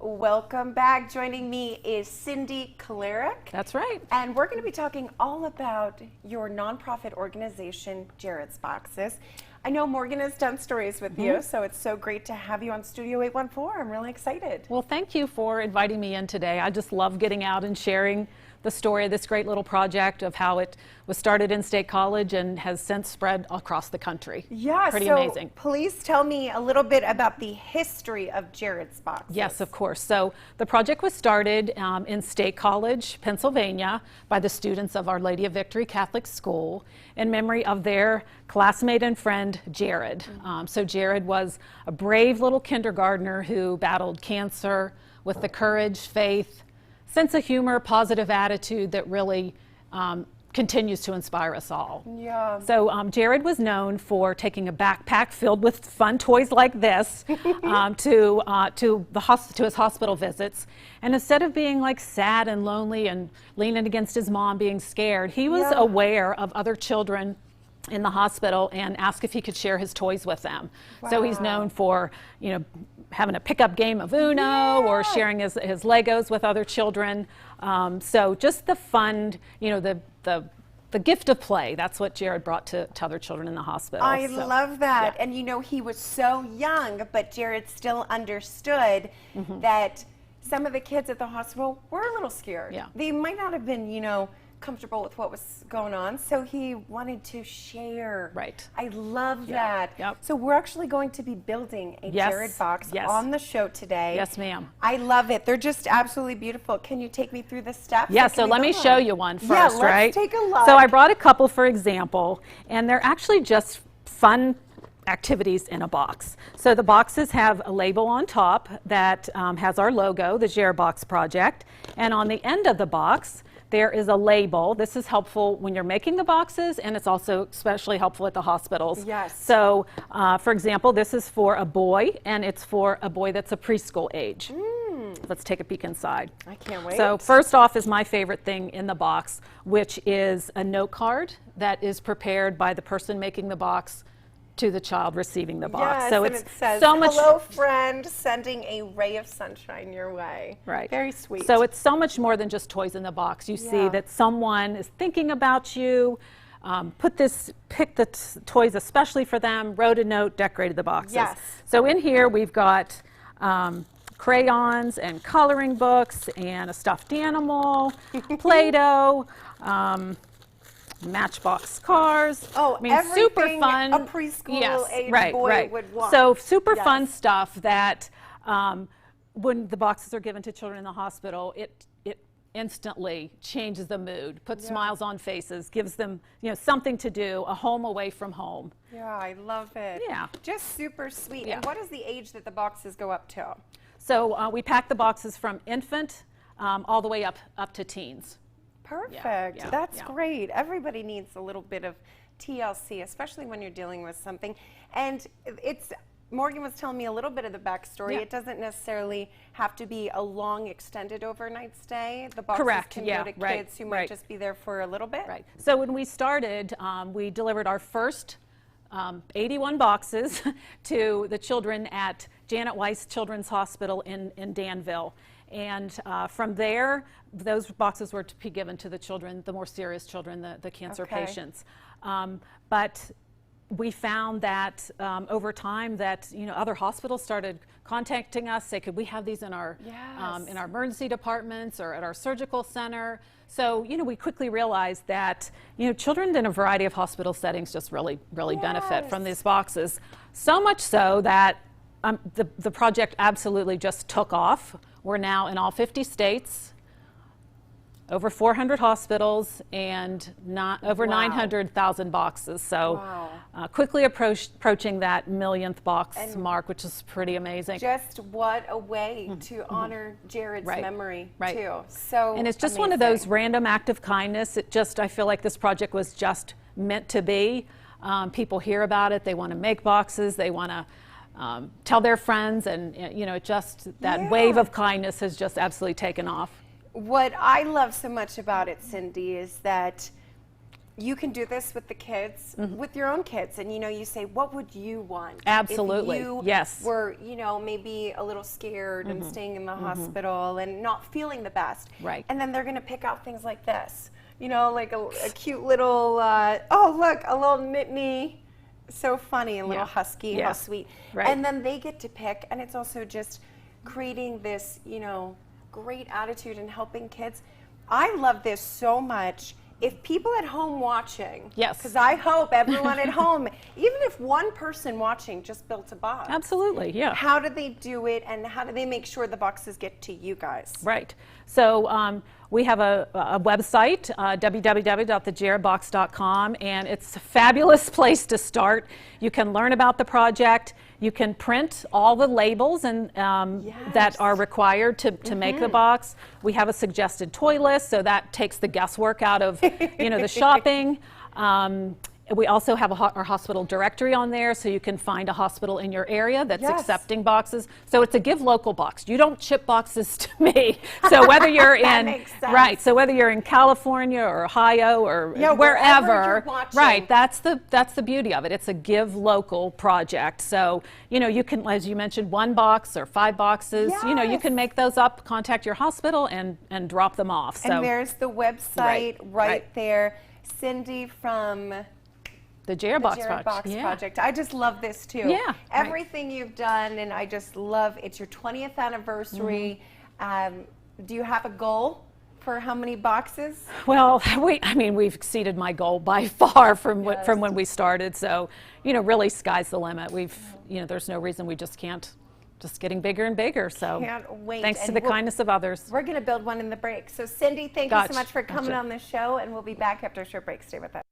Welcome back. Joining me is Cindy Kalarick. That's right. And we're going to be talking all about your nonprofit organization, Jared's Boxes. I know Morgan has done stories with you, so it's so great to have you on Studio 814. I'm really excited. Well, thank you for inviting me in today. I just love getting out and sharing the story of this great little project, of how it was started in State College and has since spread across the country. Yeah, pretty so amazing. Please tell me a little bit about the history of Jared's Boxes. Yes, of course. So the project was started in State College, Pennsylvania, by the students of Our Lady of Victory Catholic School in memory of their classmate and friend, Jared. So Jared was a brave little kindergartner who battled cancer with the courage, faith, sense of humor, positive attitude that really continues to inspire us all. Yeah. So Jared was known for taking a backpack filled with fun toys like this to his hospital visits. And instead of being like sad and lonely and leaning against his mom, being scared, he was aware of other children in the hospital and asked if he could share his toys with them. Wow. So he's known for, having a pickup game of Uno or sharing his Legos with other children. So just the fun, the gift of play, that's what Jared brought to other children in the hospital. I love that. Yeah. And he was so young, but Jared still understood that some of the kids at the hospital were a little scared. Yeah. They might not have been, comfortable with what was going on, so he wanted to share. Right. I love that. Yep. So we're actually going to be building a Jared box on the show today. Yes, ma'am. I love it. They're just absolutely beautiful. Can you take me through the steps? Yeah, so let me show you one first, let's right? Take a look. So I brought a couple for example, and they're actually just fun activities in a box. So the boxes have a label on top that has our logo, the Jared Box Project, and on the end of the box there is a label. This is helpful when you're making the boxes, and it's also especially helpful at the hospitals. Yes. So for example, this is for a boy, and it's for a boy that's a preschool age. Let's take a peek inside. I can't wait. So first off is my favorite thing in the box, which is a note card that is prepared by the person making the box to the child receiving the box. Yes, so and it's it says, so much. "Hello, friend, sending a ray of sunshine your way." Right. Very sweet. So it's so much more than just toys in the box. You see that someone is thinking about you, picked the toys especially for them, wrote a note, decorated the boxes. Yes. So in here we've got crayons and coloring books and a stuffed animal, Play-Doh, Matchbox cars. Oh, I mean, super fun. A preschool age boy would want. So super fun stuff that when the boxes are given to children in the hospital, it instantly changes the mood, puts smiles on faces, gives them something to do, a home away from home. Yeah, I love it. Yeah. Just super sweet. Yeah. And what is the age that the boxes go up to? So we pack the boxes from infant all the way up to teens. Perfect. Yeah, That's yeah. great. Everybody needs a little bit of TLC, especially when you're dealing with something. And Morgan was telling me a little bit of the backstory. Yeah. It doesn't necessarily have to be a long, extended overnight stay. The boxes can go to kids who might just be there for a little bit. Right. So when we started, we delivered our first 81 boxes to the children at Janet Weiss Children's Hospital in Danville. And from there, those boxes were to be given to the children, the more serious children, the cancer patients. But we found that over time that other hospitals started contacting us, say, could we have these in our emergency departments or at our surgical center? So we quickly realized that children in a variety of hospital settings just really benefit from these boxes. So much so that the project absolutely just took off. We're now in all 50 states, over 400 hospitals, and over 900,000 boxes. So quickly approaching that millionth box mark, which is pretty amazing. Just what a way to honor Jared's memory too. So and it's just one of those random act of kindness. I feel like this project was just meant to be. People hear about it, they want to make boxes, they want to tell their friends, and just that wave of kindness has just absolutely taken off. What I love so much about it, Cindy, is that you can do this with the kids, with your own kids, and you say, what would you want? Absolutely. If you Yes. were, maybe a little scared and staying in the hospital and not feeling the best. Right. And then they're going to pick out things like this, like a cute little, oh, look, a little Nittany. So funny and little husky, how sweet. Right. And then they get to pick, and it's also just creating this, great attitude and helping kids. I love this so much. If people at home watching, Yes. because I hope everyone at home, even if one person watching just built a box, Absolutely, yeah. how do they do it, and how do they make sure the boxes get to you guys? Right. So we have a website, www.thejaredbox.com, and it's a fabulous place to start. You can learn about the project. You can print all the labels and that are required to make the box. We have a suggested toy list, so that takes the guesswork out of the shopping. We also have our hospital directory on there, so you can find a hospital in your area that's accepting boxes. So it's a give local box. You don't ship boxes to me. So whether you're so whether you're in California or Ohio or wherever, you're right? That's the beauty of it. It's a give local project. So you can, as you mentioned, 1 box or 5 boxes. You can make those up, contact your hospital, and drop them off. So And there's the website right there. Cindy from the Jared Box Project. I just love this too. Yeah, Everything you've done, and I just love. It's your 20th anniversary. Do you have a goal for how many boxes? Well, we've exceeded my goal by far from when we started. So, really, sky's the limit. There's no reason we just can't. Just getting bigger and bigger. So, can't wait. Thanks to the kindness of others. We're going to build one in the break. So, Cindy, thank you so much for coming on the show, and we'll be back after a short break. Stay with us.